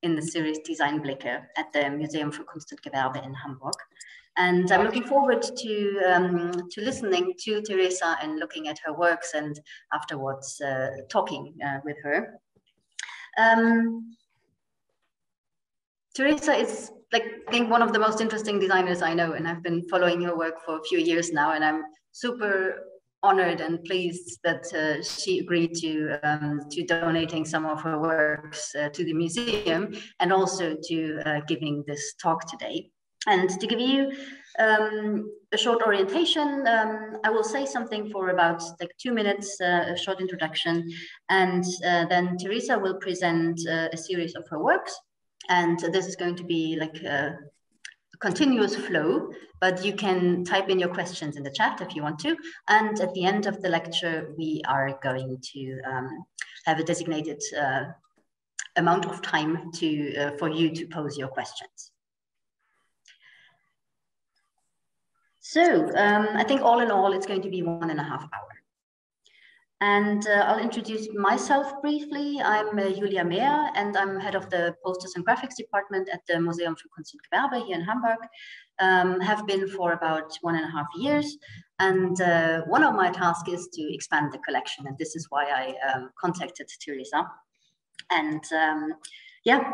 in the series Designblicke at the Museum für Kunst und Gewerbe in Hamburg. And I'm looking forward to listening to Tereza and looking at her works and afterwards talking with her. Tereza is, like, I think one of the most interesting designers I know, and I've been following her work for a few years now, and I'm super honored and pleased that she agreed to donating some of her works to the museum and also to giving this talk today. And to give you a short orientation, I will say something for about like 2 minutes, a short introduction, and then Tereza will present a series of her works. And this is going to be like a continuous flow, but you can type in your questions in the chat if you want to. And at the end of the lecture, we are going to have a designated amount of time for you to pose your questions. So I think all in all, it's going to be 1.5 hours. And I'll introduce myself briefly. I'm Julia Meer, and I'm head of the Posters and Graphics department at the Museum für Kunst und Gewerbe here in Hamburg. Have been for about 1.5 years. And one of my tasks is to expand the collection. And this is why I contacted Tereza. And yeah,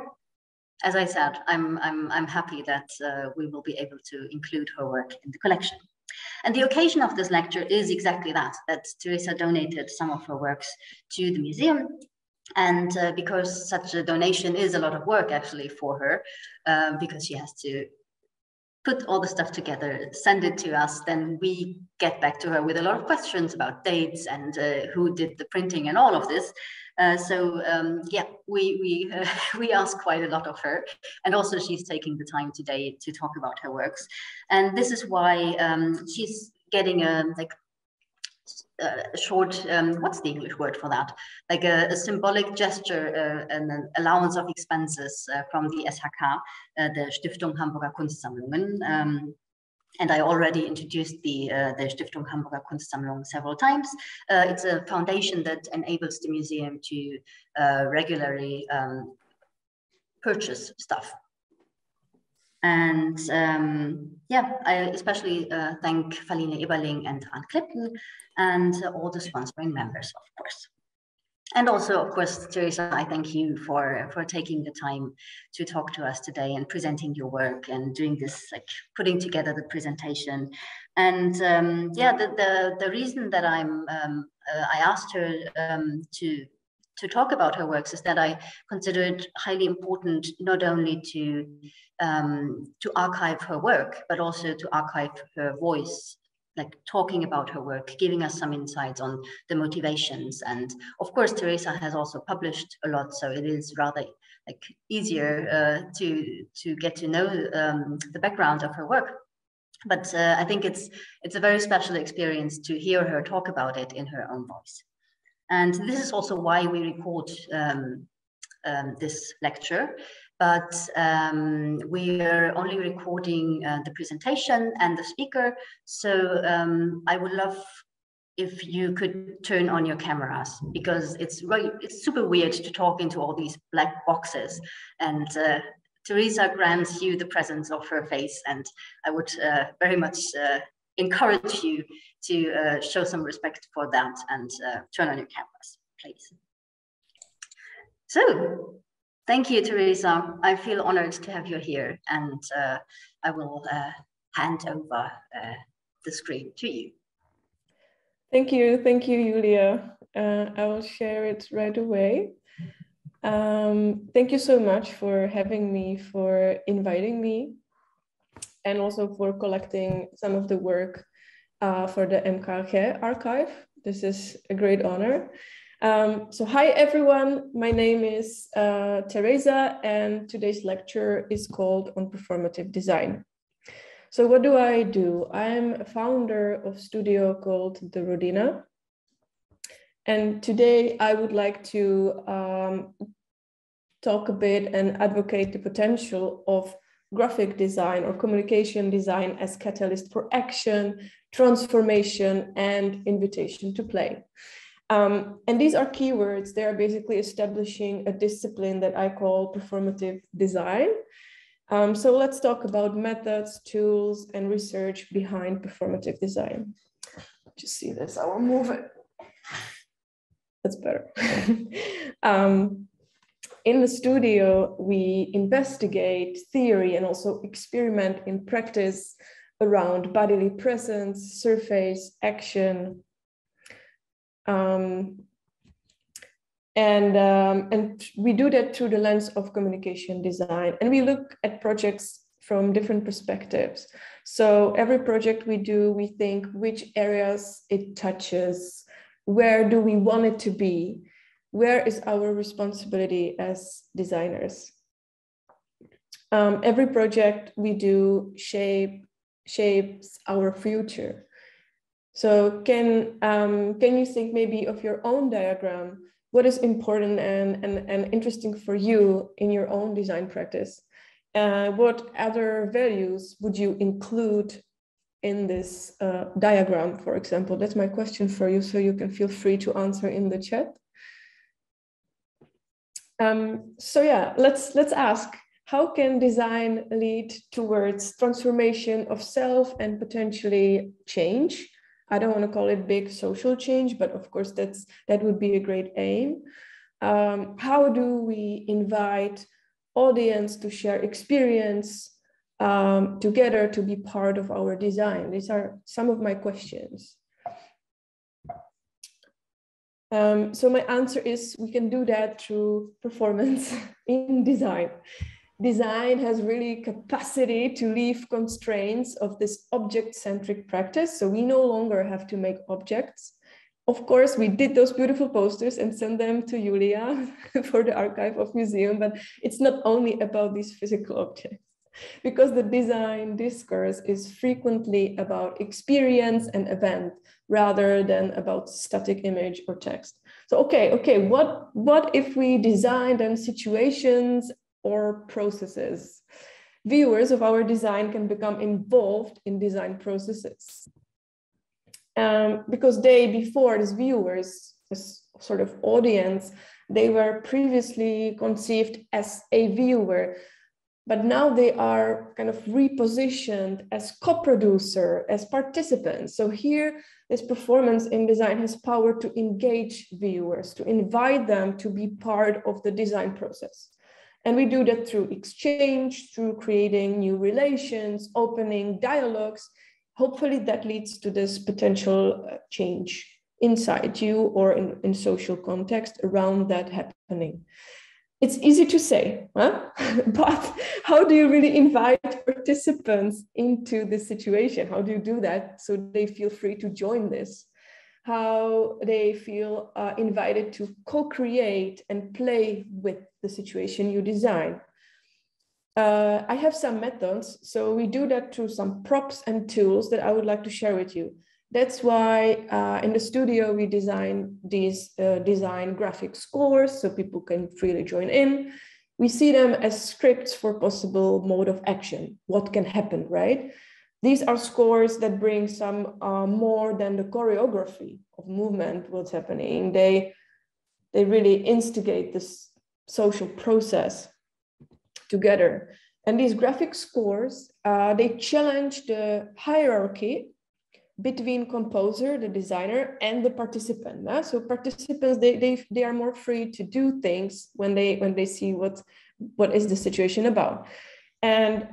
as I said, I'm happy that we will be able to include her work in the collection. And the occasion of this lecture is exactly that Tereza donated some of her works to the museum. And because such a donation is a lot of work actually for her, because she has to put all the stuff together, send it to us, then we get back to her with a lot of questions about dates and who did the printing and all of this. Yeah, we ask quite a lot of her, and also she's taking the time today to talk about her works, and this is why she's getting a short, what's the English word for that? Like a symbolic gesture, an allowance of expenses from the SHK, the Stiftung Hamburger Kunstsammlungen. And I already introduced the Stiftung Hamburger Kunstsammlung several times. It's a foundation that enables the museum to regularly purchase stuff. And yeah, I especially thank Faline Eberling and Ann Clipton and all the sponsoring members, of course. And also, of course, Tereza, I thank you for taking the time to talk to us today and presenting your work and doing this, like putting together the presentation. And yeah, the reason that I asked her to talk about her works is that I consider it highly important not only to archive her work, but also to archive her voice, like talking about her work, giving us some insights on the motivations. And of course, Tereza has also published a lot, so it is rather like easier to get to know the background of her work. But I think it's a very special experience to hear her talk about it in her own voice. And this is also why we record this lecture. But we are only recording the presentation and the speaker. So I would love if you could turn on your cameras, because it's super weird to talk into all these black boxes. And Tereza grants you the presence of her face. And I would very much encourage you to show some respect for that and turn on your cameras, please. So, thank you, Tereza. I feel honored to have you here, and I will hand over the screen to you. Thank you, Julia. I will share it right away. Thank you so much for having me, for inviting me, and also for collecting some of the work for the MK&G archive. This is a great honor. So hi everyone, my name is Tereza, and today's lecture is called On Performative Design. So what do? I'm a founder of a studio called the Rodina. And today I would like to talk a bit and advocate the potential of graphic design or communication design as catalyst for action, transformation, and invitation to play. And these are keywords. They are basically establishing a discipline that I call performative design. So let's talk about methods, tools, and research behind performative design. Just see this, I will move it. That's better. In the studio, we investigate theory and also experiment in practice around bodily presence, surface, action. And we do that through the lens of communication design. And we look at projects from different perspectives. So every project we do, we think which areas it touches, where do we want it to be? Where is our responsibility as designers? Every project we do shapes our future. So can you think maybe of your own diagram? What is important and interesting for you in your own design practice? What other values would you include in this diagram, for example? That's my question for you, so you can feel free to answer in the chat. So yeah, let's ask, how can design lead towards transformation of self and potentially change? I don't want to call it big social change, but of course that would be a great aim. How do we invite audience to share experience together to be part of our design? These are some of my questions. So my answer is we can do that through performance in design. Design has really capacity to leave constraints of this object-centric practice. So we no longer have to make objects. Of course, we did those beautiful posters and sent them to Julia for the archive of museum, but it's not only about these physical objects, because the design discourse is frequently about experience and event rather than about static image or text. So, okay, what if we design then situations or processes? Viewers of our design can become involved in design processes. Because before these viewers, this sort of audience, they were previously conceived as a viewer, but now they are kind of repositioned as co-producer, as participants. So here, this performance in design has power to engage viewers, to invite them to be part of the design process. And we do that through exchange, through creating new relations, opening dialogues. Hopefully that leads to this potential change inside you or in social context around that happening. It's easy to say, huh? But how do you really invite participants into this situation? How do you do that so they feel free to join this? How they feel invited to co-create and play with the situation you design. I have some methods. So we do that through some props and tools that I would like to share with you. That's why in the studio, we design these design graphic scores so people can freely join in. We see them as scripts for possible mode of action, what can happen, right? These are scores that bring some more than the choreography of movement, what's happening. They really instigate this social process together. And these graphic scores, they challenge the hierarchy between composer, the designer, and the participant. So participants, they are more free to do things when they see what is the situation about. And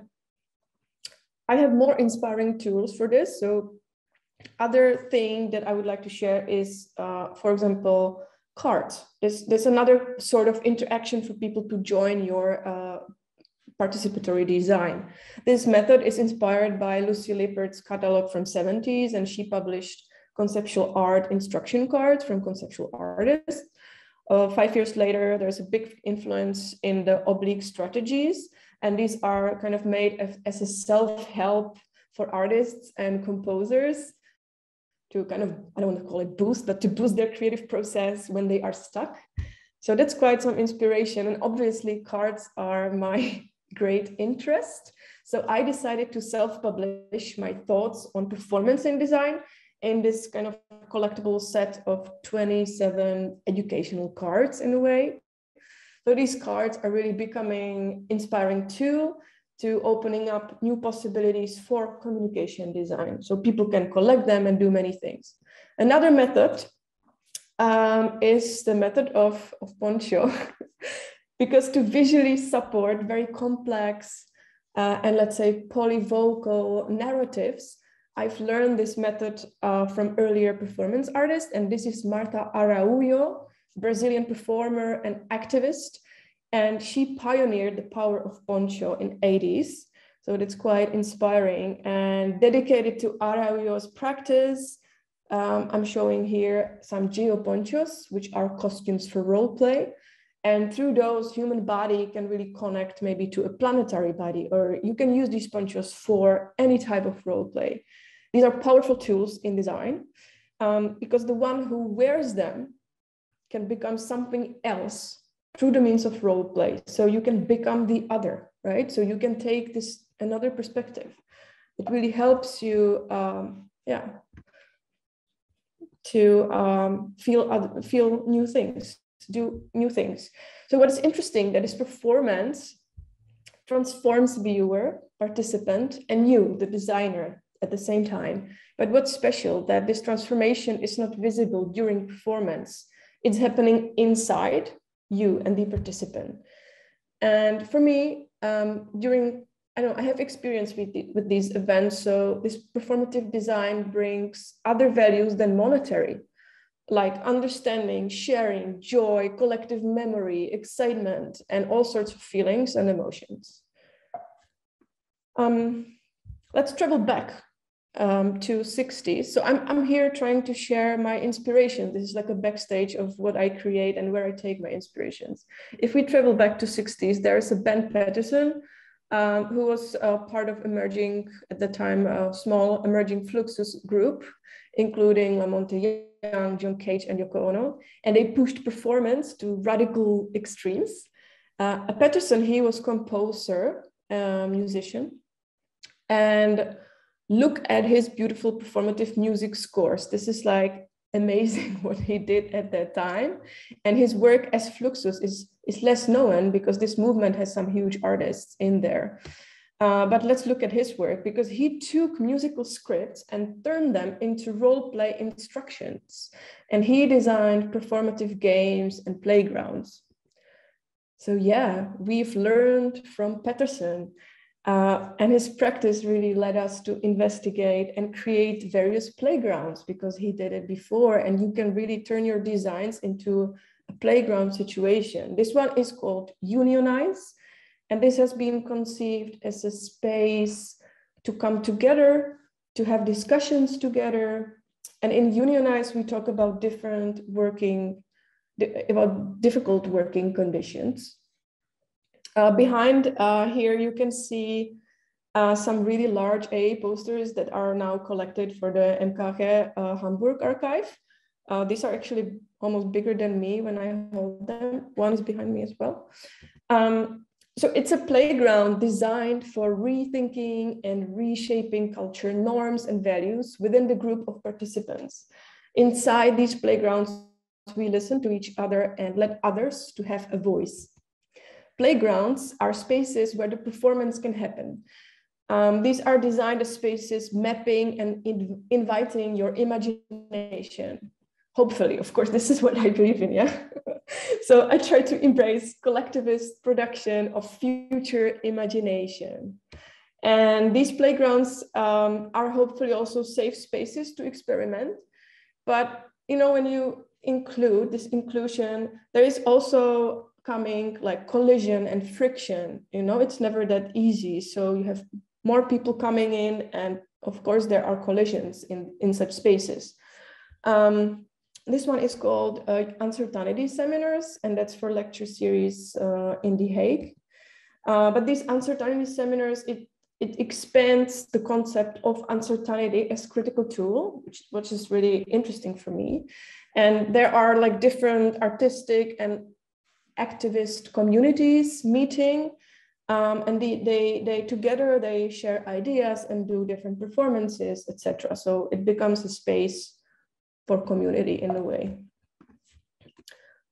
I have more inspiring tools for this. So other thing that I would like to share is, for example, cards. There's another sort of interaction for people to join your participatory design. This method is inspired by Lucy Lippard's catalog from 70s, and she published conceptual art instruction cards from conceptual artists. 5 years later, there's a big influence in the oblique strategies, and these are kind of made as a self-help for artists and composers to kind of, I don't want to call it boost, but to boost their creative process when they are stuck. So that's quite some inspiration, and obviously cards are my great interest. So I decided to self-publish my thoughts on performance in design in this kind of collectible set of 27 educational cards in a way. So these cards are really becoming inspiring tool to opening up new possibilities for communication design. So people can collect them and do many things. Another method is the method of Poncho, because to visually support very complex and let's say polyvocal narratives, I've learned this method from earlier performance artists, and this is Marta Araújo, Brazilian performer and activist, and she pioneered the power of Poncho in 80s. So that's quite inspiring, and dedicated to Araújo's practice. I'm showing here some Geo Ponchos, which are costumes for role play. And through those, human body can really connect maybe to a planetary body, or you can use these ponchos for any type of role play. These are powerful tools in design because the one who wears them can become something else through the means of role play. So you can become the other, right? So you can take this another perspective. It really helps you, to feel new things, do new things. So what is interesting, that this performance transforms viewer, participant, and you, the designer, at the same time. But what's special, that this transformation is not visible during performance. It's happening inside you and the participant. And for me, I have experience with these events. So this performative design brings other values than monetary, like understanding, sharing, joy, collective memory, excitement, and all sorts of feelings and emotions. Let's travel back to 60s. So I'm here trying to share my inspiration. This is like a backstage of what I create and where I take my inspirations. If we travel back to 60s, there is a Ben Patterson, who was part of emerging, at the time, a small emerging Fluxus group, including Lamonte Young, John Cage, and Yoko Ono, and they pushed performance to radical extremes. Patterson, he was composer, musician, and look at his beautiful performative music scores. This is like amazing what he did at that time. And his work as Fluxus is less known because this movement has some huge artists in there. But let's look at his work, because he took musical scripts and turned them into role play instructions. And he designed performative games and playgrounds. So yeah, we've learned from Patterson. And his practice really led us to investigate and create various playgrounds, because he did it before, and you can really turn your designs into a playground situation. This one is called Unionize, and this has been conceived as a space to come together, to have discussions together. And in Unionize, we talk about difficult working conditions. Behind here, you can see some really large A posters that are now collected for the MK&G Hamburg archive. These are actually almost bigger than me when I hold them. One is behind me as well. So it's a playground designed for rethinking and reshaping culture, norms, and values within the group of participants. Inside these playgrounds, we listen to each other and let others to have a voice. Playgrounds are spaces where the performance can happen. These are designed as spaces mapping and inviting your imagination. Hopefully, of course, this is what I believe in, yeah? So I try to embrace collectivist production of future imagination. And these playgrounds are hopefully also safe spaces to experiment. But, you know, when you include this inclusion, there is also coming like collision and friction. You know, it's never that easy. So you have more people coming in, and of course there are collisions in such spaces. This one is called Uncertainty Seminars, and that's for lecture series in The Hague. But these uncertainty seminars, it expands the concept of uncertainty as critical tool, which is really interesting for me. And there are like different artistic and activist communities meeting And they together, they share ideas and do different performances, etc. So it becomes a space for community in a way.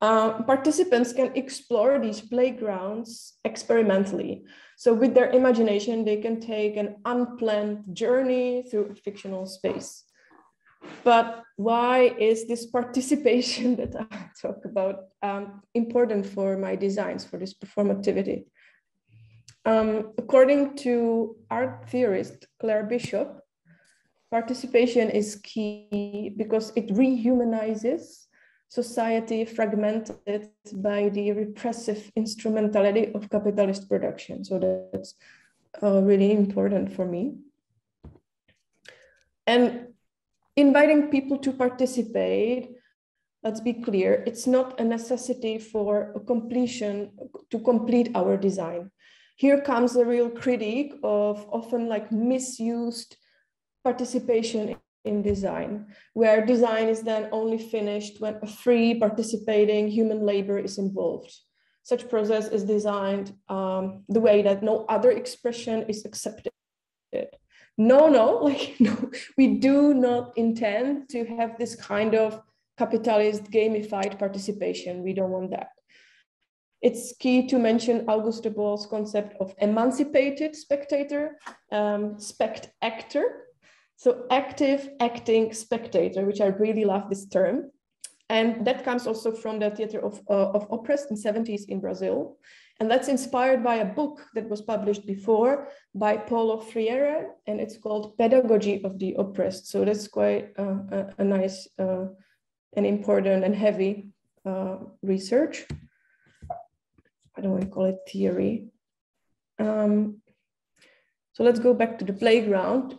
Participants can explore these playgrounds experimentally. So with their imagination, they can take an unplanned journey through a fictional space. But why is this participation that I talk about important for my designs, for this performativity? According to art theorist Claire Bishop, participation is key because it rehumanizes society fragmented by the repressive instrumentality of capitalist production. So that's really important for me. And inviting people to participate, let's be clear, it's not a necessity for a completion to complete our design. Here comes a real critique of often like misused participation in design, where design is then only finished when a free participating human labor is involved. Such process is designed the way that no other expression is accepted. No, we do not intend to have this kind of capitalist gamified participation. We don't want that. It's key to mention Auguste Debord's concept of emancipated spectator, spect-actor. So active, acting spectator, which I really love this term. And that comes also from the theater of oppressed in the 70s in Brazil. And that's inspired by a book that was published before by Paulo Freire, and it's called Pedagogy of the Oppressed. So that's quite a nice and important and heavy research. I don't want to call it theory. So let's go back to the playground.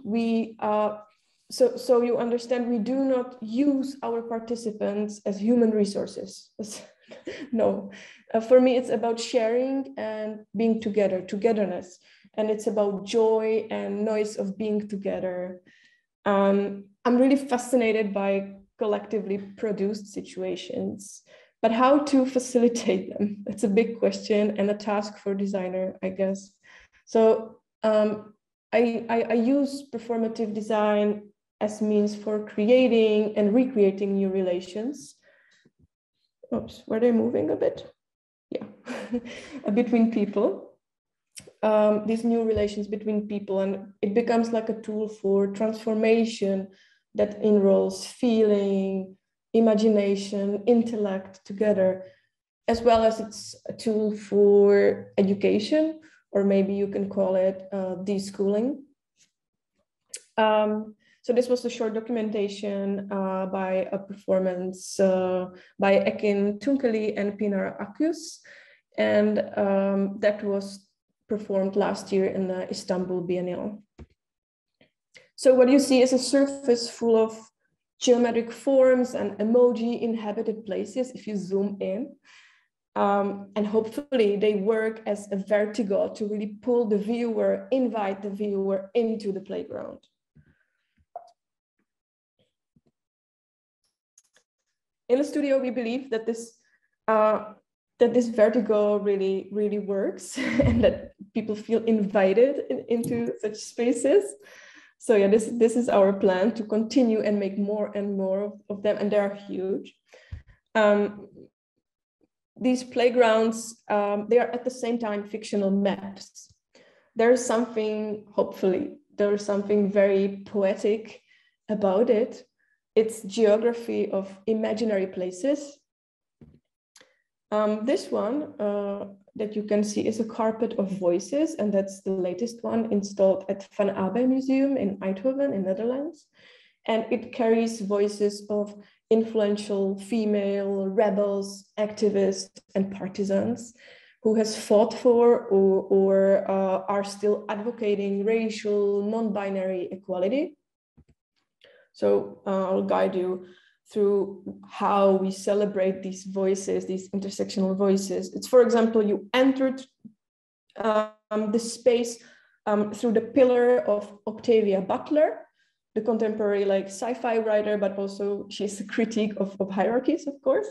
So you understand, we do not use our participants as human resources. No, for me, it's about sharing and being together, togetherness. And it's about joy and noise of being together. I'm really fascinated by collectively produced situations, but how to facilitate them? That's a big question and a task for designer, I guess. So I use performative design as means for creating and recreating new relations. Oops, were they moving a bit? Yeah, between people. These new relations between people, and it becomes like a tool for transformation that involves feeling, imagination, intellect together, as well as it's a tool for education, or maybe you can call it deschooling. So this was a short documentation by a performance by Ekin Tunkeli and Pinar Akkus, and that was performed last year in the Istanbul Biennial. So what you see is a surface full of geometric forms and emoji inhabited places if you zoom in. And hopefully they work as a vertigo to really pull the viewer, invite the viewer into the playground. In the studio, we believe that this vertigo really works and that people feel invited into such spaces. So yeah, this is our plan to continue and make more and more of them, and they are huge. These playgrounds, they are at the same time fictional maps. There's something, hopefully, there's something very poetic about it. It's geography of imaginary places. This one that you can see is a carpet of voices, and that's the latest one installed at Van Abbe Museum in Eindhoven in Netherlands. And it carries voices of influential female rebels, activists, and partisans who has fought for or are still advocating racial, non-binary equality. So I'll guide you through how we celebrate these voices, these intersectional voices. It's, for example, you entered the space through the pillar of Octavia Butler, the contemporary like sci-fi writer, but also she's a critique of hierarchies, of course.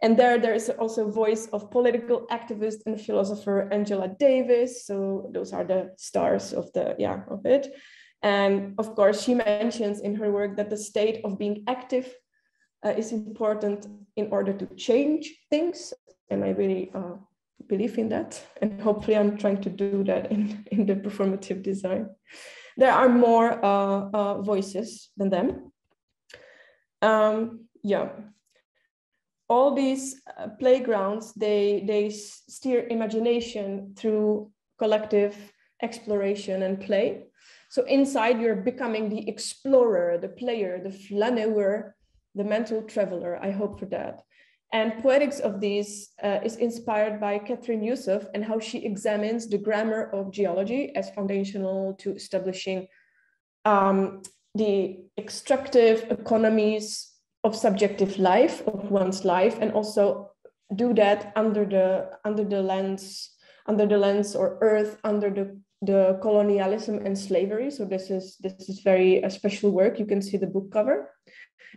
And there is also a voice of political activist and philosopher Angela Davis. So those are the stars of it. And of course, she mentions in her work that the state of being active is important in order to change things. And I really believe in that. And hopefully I'm trying to do that in the performative design. There are more voices than them. All these playgrounds, they steer imagination through collective exploration and play. So inside you're becoming the explorer, the player, the flaneur, the mental traveler. I hope for that. And poetics of these is inspired by Catherine Youssef and how she examines the grammar of geology as foundational to establishing the extractive economies of subjective life, of one's life, and also do that under the lens or earth under the colonialism and slavery. So this is very special work. You can see the book cover.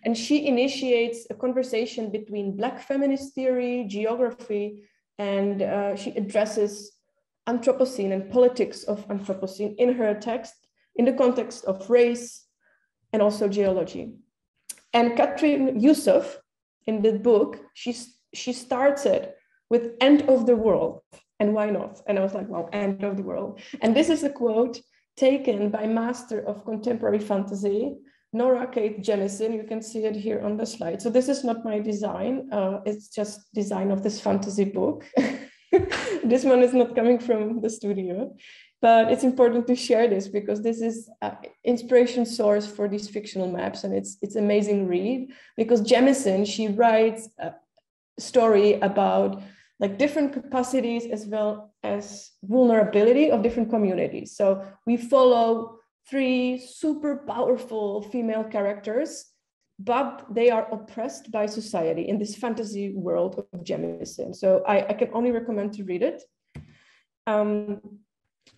And she initiates a conversation between Black feminist theory, geography, and she addresses Anthropocene and politics of Anthropocene in her text in the context of race and also geology. And Catherine Youssef, in the book, she starts it with "end of the world," and why not? And I was like, wow, end of the world. And this is a quote taken by master of contemporary fantasy, Nora Kate Jemisin. You can see it here on the slide. So this is not my design. It's just design of this fantasy book. This one is not coming from the studio. But it's important to share this because this is inspiration source for these fictional maps, and it's amazing read because Jemisin, she writes a story about like different capacities as well as vulnerability of different communities. So we follow 3 super powerful female characters, but they are oppressed by society in this fantasy world of Jemisin. So I can only recommend to read it.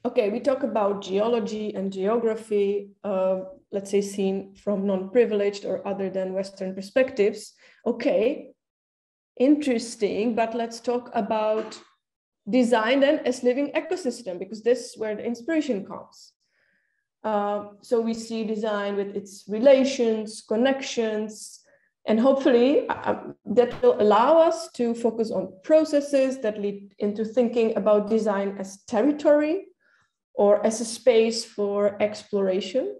Okay, we talk about geology and geography, let's say seen from non-privileged or other than Western perspectives. Okay, interesting, but let's talk about design then as living ecosystem, because this is where the inspiration comes. So we see design with its relations, connections, and hopefully that will allow us to focus on processes that lead into thinking about design as territory, or as a space for exploration.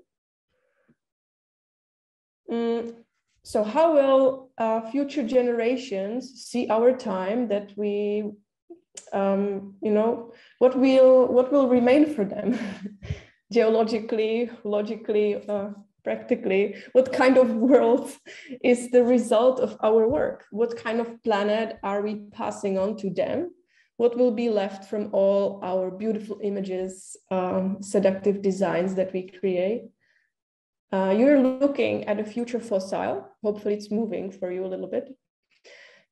So how will future generations see our time that we, what will remain for them? Geologically, logically, practically, what kind of world is the result of our work? What kind of planet are we passing on to them? What will be left from all our beautiful images, seductive designs that we create? You're looking at a future fossil. Hopefully it's moving for you a little bit.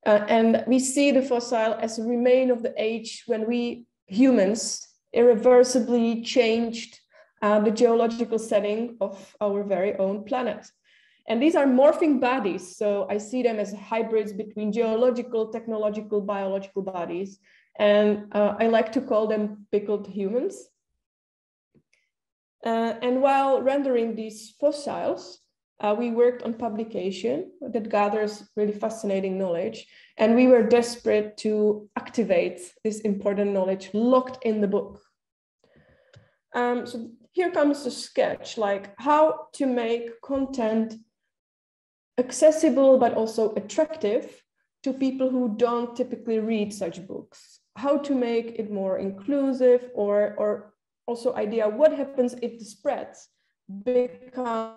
And we see the fossil as a remain of the age when we humans irreversibly changed the geological setting of our very own planet. And these are morphing bodies. So I see them as hybrids between geological, technological, biological bodies. And I like to call them pickled humans. And while rendering these fossils, we worked on publication that gathers really fascinating knowledge. And we were desperate to activate this important knowledge locked in the book. So here comes the sketch, like how to make content accessible, but also attractive to people who don't typically read such books. How to make it more inclusive, or also idea what happens if the spreads become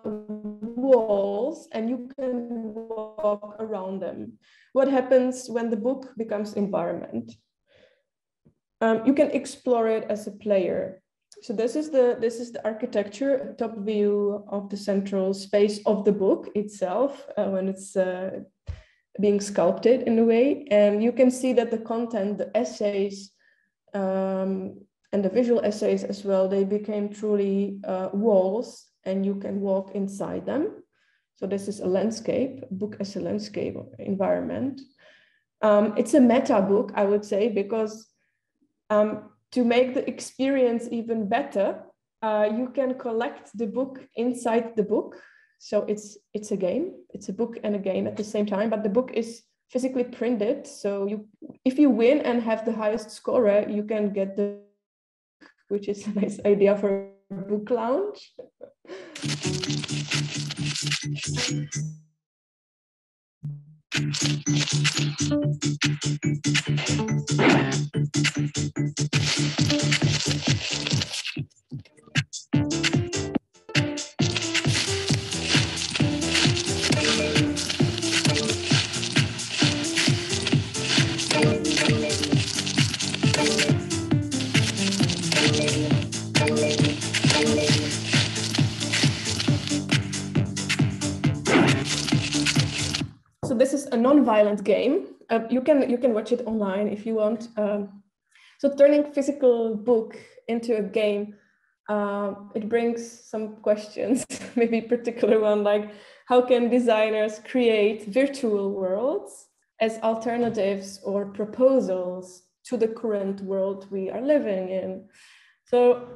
walls and you can walk around them. What happens when the book becomes environment? You can explore it as a player. So this is the architecture, top view of the central space of the book itself when it's being sculpted in a way. And you can see that the content, the essays, and the visual essays as well, they became truly walls and you can walk inside them. So this is a landscape, a book as a landscape environment. It's a meta book, I would say, because to make the experience even better, you can collect the book inside the book. So it's a game, it's a book and a game at the same time, but the book is physically printed. So if you win and have the highest scorer, you can get the book, which is a nice idea for a book lounge. So this is a non-violent game. You can watch it online if you want. So turning physical book into a game, it brings some questions, maybe particular one, like how can designers create virtual worlds as alternatives or proposals to the current world we are living in? So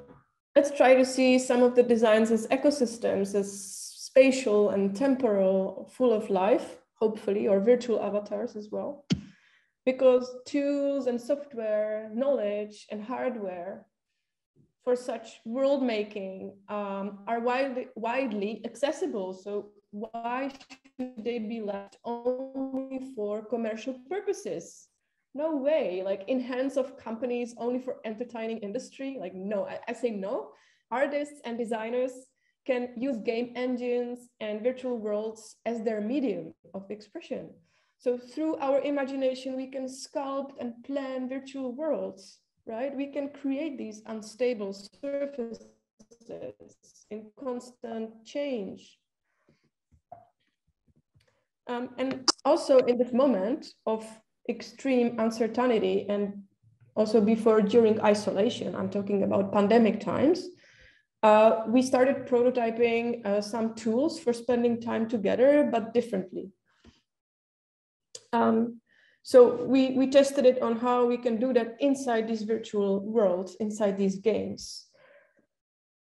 let's try to see some of the designs as ecosystems, as spatial and temporal, full of life, hopefully, or virtual avatars as well. Because tools and software, knowledge and hardware for such world making are widely accessible. So why should they be left only for commercial purposes? No way, like in hands of companies only for entertaining industry. Like no, I say no. Artists and designers can use game engines and virtual worlds as their medium of expression. So through our imagination, we can sculpt and plan virtual worlds, right? We can create these unstable surfaces in constant change. And also in this moment of extreme uncertainty and also before, during isolation, I'm talking about pandemic times, we started prototyping some tools for spending time together, but differently. So we tested it on how we can do that inside these virtual worlds, inside these games.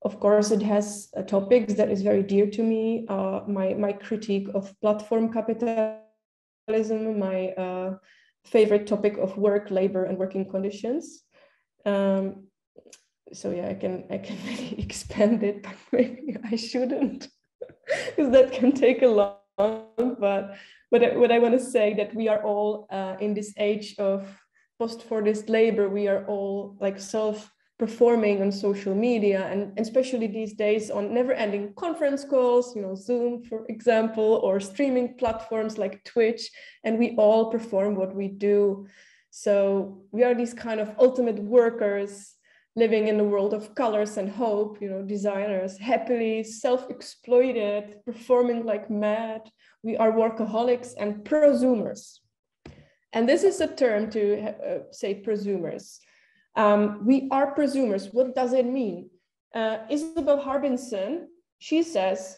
Of course, it has topics that is very dear to me. My critique of platform capitalism, my favorite topic of work, labor, and working conditions. So yeah, I can really expand it, but maybe I shouldn't, because that can take a long. But what I want to say that we are all in this age of post-forced labor, we are all like self-performing on social media, and especially these days on never-ending conference calls, you know, Zoom, for example, or streaming platforms like Twitch, and we all perform what we do. So we are these kind of ultimate workers living in the world of colors and hope, you know, designers, happily self-exploited, performing like mad. We are workaholics and prosumers. And this is a term to say prosumers. We are prosumers. What does it mean? Isabel Harbinson, she says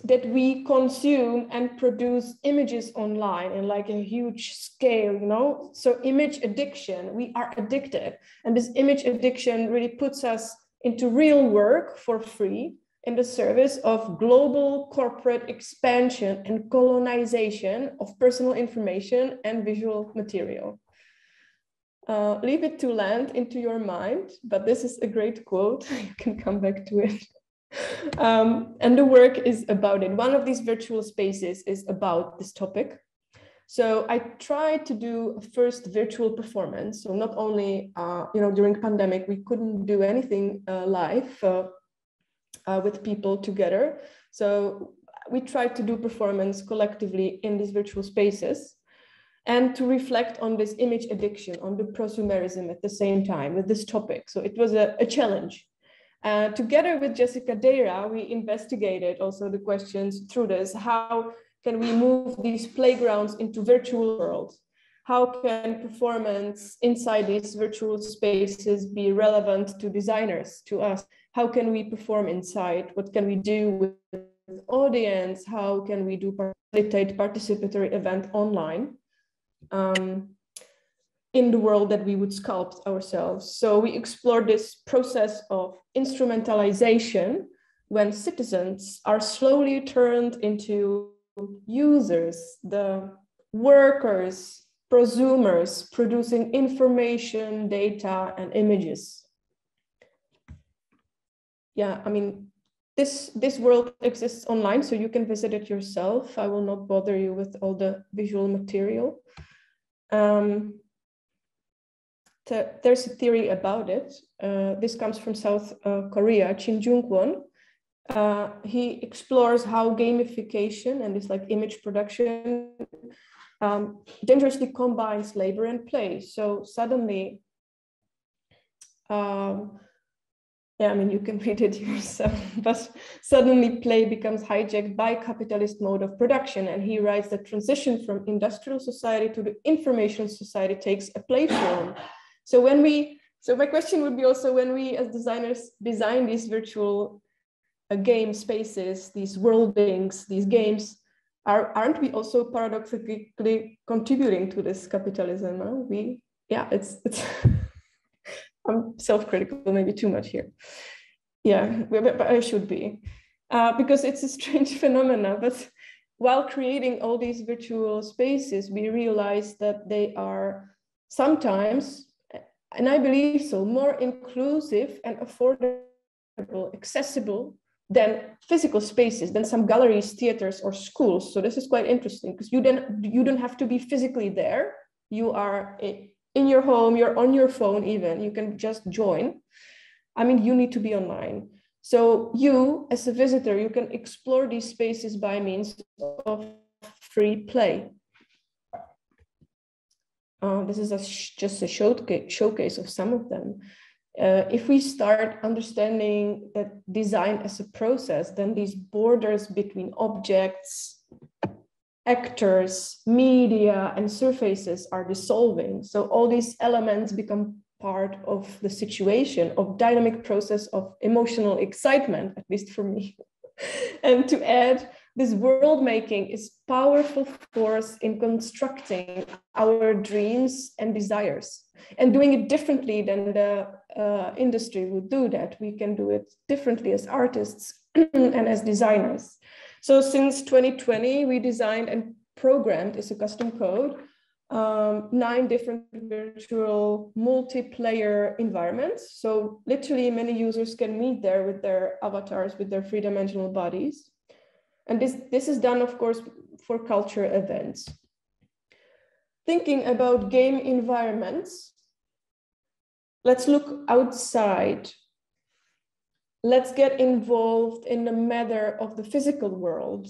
that we consume and produce images online in like a huge scale, you know? So image addiction, we are addicted. And this image addiction really puts us into real work for free in the service of global corporate expansion and colonization of personal information and visual material. Leave it to land into your mind, but this is a great quote. You can come back to it. And the work is about it. One of these virtual spaces is about this topic. So I tried to do a first virtual performance. So not only, you know, during pandemic, we couldn't do anything live with people together. So we tried to do performance collectively in these virtual spaces and to reflect on this image addiction, on the prosumerism at the same time with this topic. So it was a challenge. Together with Jessica Deira, we investigated also the questions through this. How can we move these playgrounds into virtual worlds? How can performance inside these virtual spaces be relevant to designers, to us? How can we perform inside? What can we do with audience? How can we do facilitate participatory event online? in the world that we would sculpt ourselves. So we explored this process of instrumentalization when citizens are slowly turned into users, the workers, prosumers, producing information, data, and images. Yeah, I mean, this world exists online, so you can visit it yourself. I will not bother you with all the visual material. There's a theory about it. This comes from South Korea, Shin Jung-won. He explores how gamification and this like image production dangerously combines labor and play. So suddenly, yeah, I mean, you can read it yourself, but suddenly play becomes hijacked by capitalist mode of production. And he writes that transition from industrial society to the information society takes a play form. So my question would be also, when we as designers design these virtual game spaces, these worldings, these games, aren't we also paradoxically contributing to this capitalism? Huh? It's I'm self-critical, maybe too much here. Yeah, but I should be, because it's a strange phenomena. But while creating all these virtual spaces, we realize that they are sometimes, and I believe so, more inclusive and affordable, accessible than physical spaces, than some galleries, theaters, or schools. So this is quite interesting, because you don't have to be physically there. You are in your home, you're on your phone even, you can just join. I mean, you need to be online. So you, as a visitor, you can explore these spaces by means of free play. This is just a showcase of some of them. If we start understanding that design as a process, then these borders between objects, actors, media, and surfaces are dissolving. So all these elements become part of the situation, of dynamic process of emotional excitement, at least for me. And to add, this world making is powerful force in constructing our dreams and desires, and doing it differently than the industry would do that. We can do it differently as artists and as designers. So since 2020, we designed and programmed, as a custom code, 9 different virtual multiplayer environments. So literally many users can meet there with their avatars, with their 3-dimensional bodies. And this is done, of course, for culture events. Thinking about game environments, let's look outside. Let's get involved in the matter of the physical world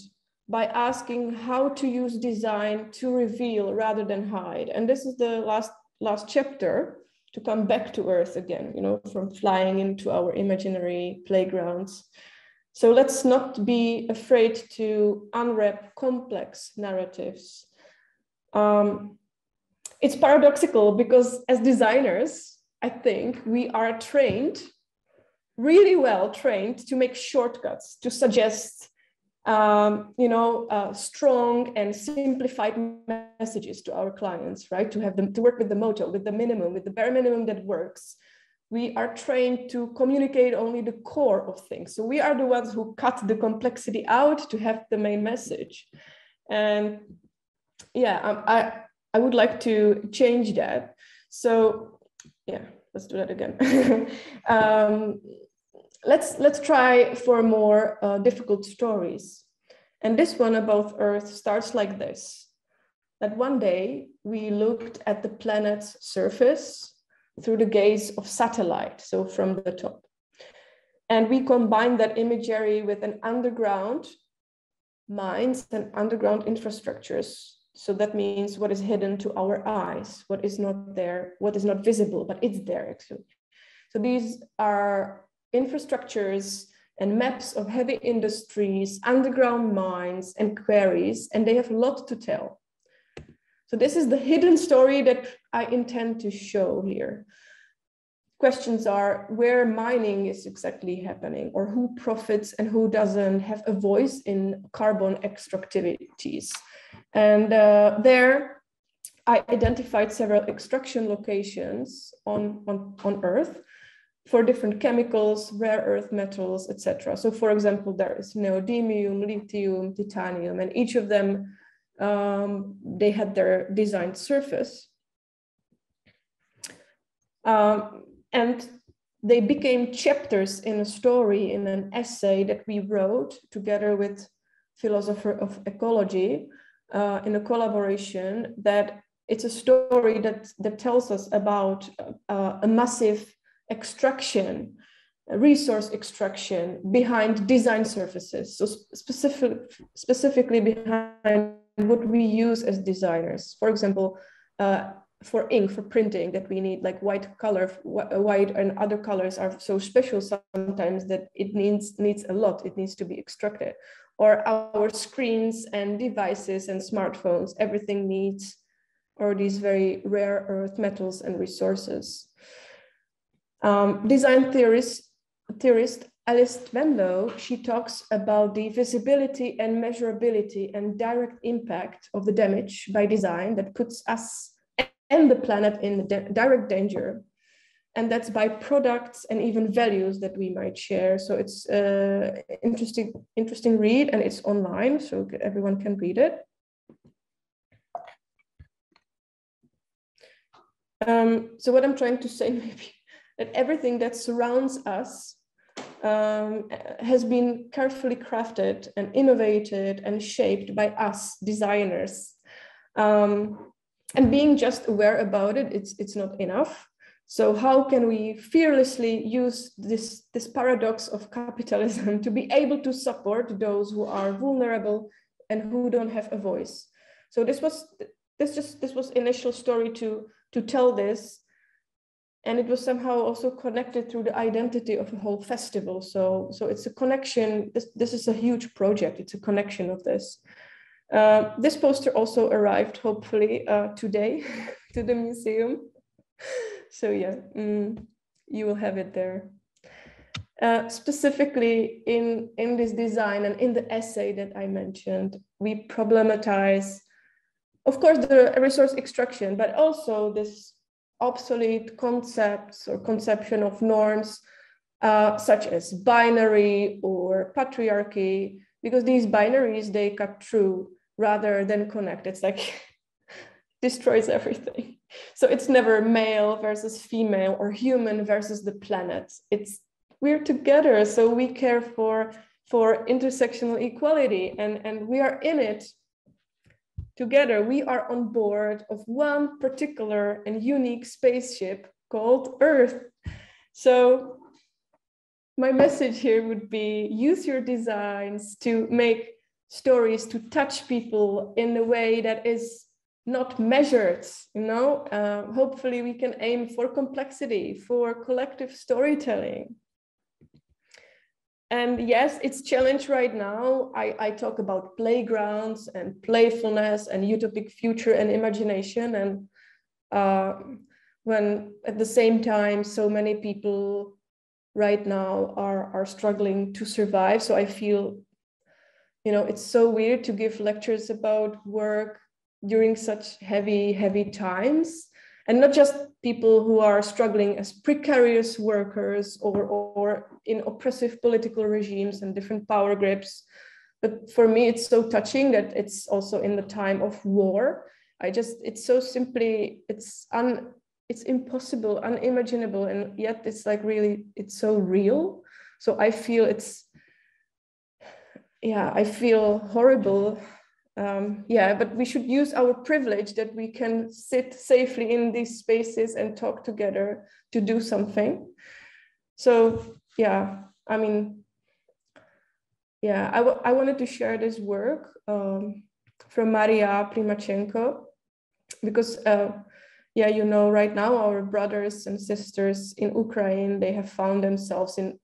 by asking how to use design to reveal rather than hide. And this is the last chapter, to come back to earth again, from flying into our imaginary playgrounds. So let's not be afraid to unwrap complex narratives. It's paradoxical, because as designers, I think we are trained, really well trained, to make shortcuts, to suggest strong and simplified messages to our clients, right? To have them to work with the motto, with the minimum, with the bare minimum that works. We are trained to communicate only the core of things. So we are the ones who cut the complexity out to have the main message. And yeah, I would like to change that. So yeah, let's do that again. Let's try for more difficult stories. And this one about Earth starts like this: that one day we looked at the planet's surface through the gaze of satellite, so from the top. And we combined that imagery with an underground mines and underground infrastructures. So that means what is hidden to our eyes, what is not there, what is not visible, but it's there actually. So these are infrastructures and maps of heavy industries, underground mines and quarries, and they have a lot to tell. So this is the hidden story that I intend to show here. Questions are where mining is exactly happening, or who profits and who doesn't have a voice in carbon extractivities. And there I identified several extraction locations on Earth for different chemicals, rare earth metals, etc. So for example, there is neodymium, lithium, titanium, and each of them, they had their designed surface. And they became chapters in a story, in an essay that we wrote together with philosopher of ecology in a collaboration. That it's a story that tells us about a massive extraction, a resource extraction behind design surfaces. So specifically behind what we use as designers. For example, for ink, for printing, that we need like white color, white and other colors are so special sometimes that it needs a lot, it needs to be extracted. Or our screens and devices and smartphones, everything needs, or these very rare earth metals and resources. Design theorist Alice Venlo, she talks about the visibility and measurability and direct impact of the damage by design that puts us and the planet in direct danger. And that's by products and even values that we might share. So it's an interesting read, and it's online, so everyone can read it. So what I'm trying to say, maybe, that everything that surrounds us has been carefully crafted and innovated and shaped by us designers. And being just aware about it, it's not enough. So how can we fearlessly use this paradox of capitalism to be able to support those who are vulnerable and who don't have a voice? So this was initial story to tell this, and it was somehow also connected through the identity of a whole festival. So it's a connection. This is a huge project. It's a connection of this. This poster also arrived, hopefully, today to the museum. So yeah, you will have it there. Specifically in this design and in the essay that I mentioned, we problematize, of course, the resource extraction, but also this obsolete concepts or conception of norms, such as binary or patriarchy, because these binaries, they cut through rather than connect. It's like destroys everything. So it's never male versus female or human versus the planet. We're together, so we care for intersectional equality, and we are in it together. We are on board of one particular and unique spaceship called Earth. So my message here would be, use your designs to make stories, to touch people in a way that is not measured, hopefully we can aim for complexity, for collective storytelling. And yes, it's challenge right now. I talk about playgrounds and playfulness and utopic future and imagination. And when at the same time, so many people right now are struggling to survive. So I feel, it's so weird to give lectures about work during such heavy times, and not just people who are struggling as precarious workers or in oppressive political regimes and different power grips. But for me, it's so touching that it's also in the time of war. It's so simply, it's impossible, unimaginable, and yet it's like really, it's so real. So I feel I feel horrible. But we should use our privilege that we can sit safely in these spaces and talk together to do something. So I wanted to share this work from Maria Primachenko, because right now our brothers and sisters in Ukraine, they have found themselves in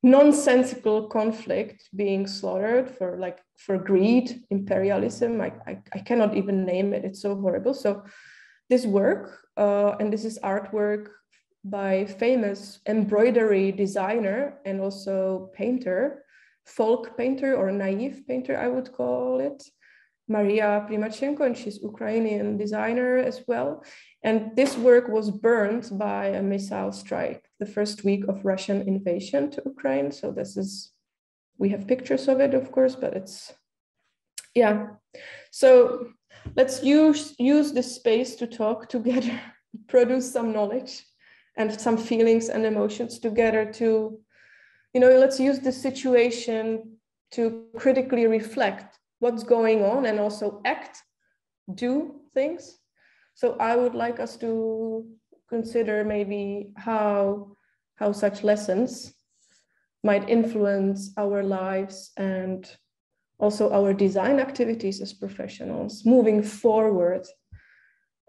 nonsensical conflict, being slaughtered for greed, imperialism. I cannot even name it. It's so horrible. So this work, and this is artwork by famous embroidery designer and also painter, folk painter or naive painter, I would call it, Maria Primachenko, and she's Ukrainian designer as well. And this work was burned by a missile strike the first week of Russian invasion to Ukraine. So this is, we have pictures of it, of course, but it's, yeah. So let's use this space to talk together, produce some knowledge and some feelings and emotions together to, you know, let's use this situation to critically reflect what's going on and also act, do things. So I would like us to consider maybe how such lessons might influence our lives and also our design activities as professionals moving forward.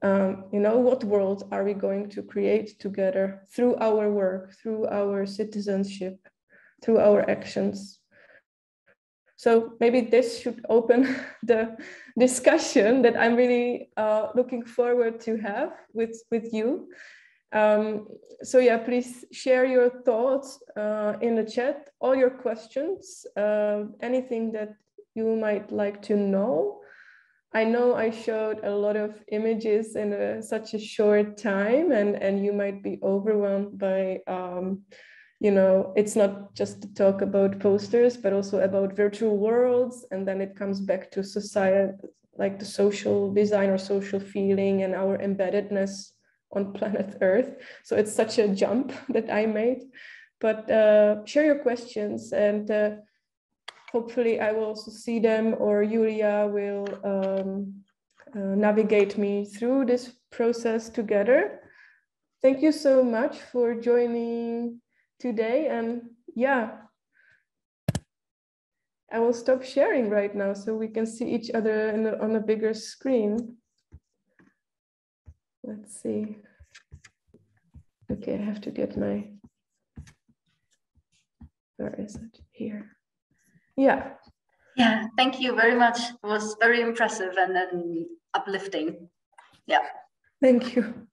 You know, what world are we going to create together through our work, through our citizenship, through our actions? So maybe this should open the discussion that I'm really looking forward to have with you. So yeah, please share your thoughts in the chat, all your questions, anything that you might like to know. I know I showed a lot of images in such a short time, and you might be overwhelmed by you know, it's not just to talk about posters, but also about virtual worlds. And then it comes back to society, like the social design or social feeling and our embeddedness on planet Earth. So it's such a jump that I made. But share your questions, and hopefully I will also see them, or Julia will navigate me through this process together. Thank you so much for joining today, and yeah, I will stop sharing right now so we can see each other on a bigger screen. Let's see. Okay, I have to get my, where is it? Here. Yeah. Yeah, thank you very much. It was very impressive and uplifting. Yeah. Thank you.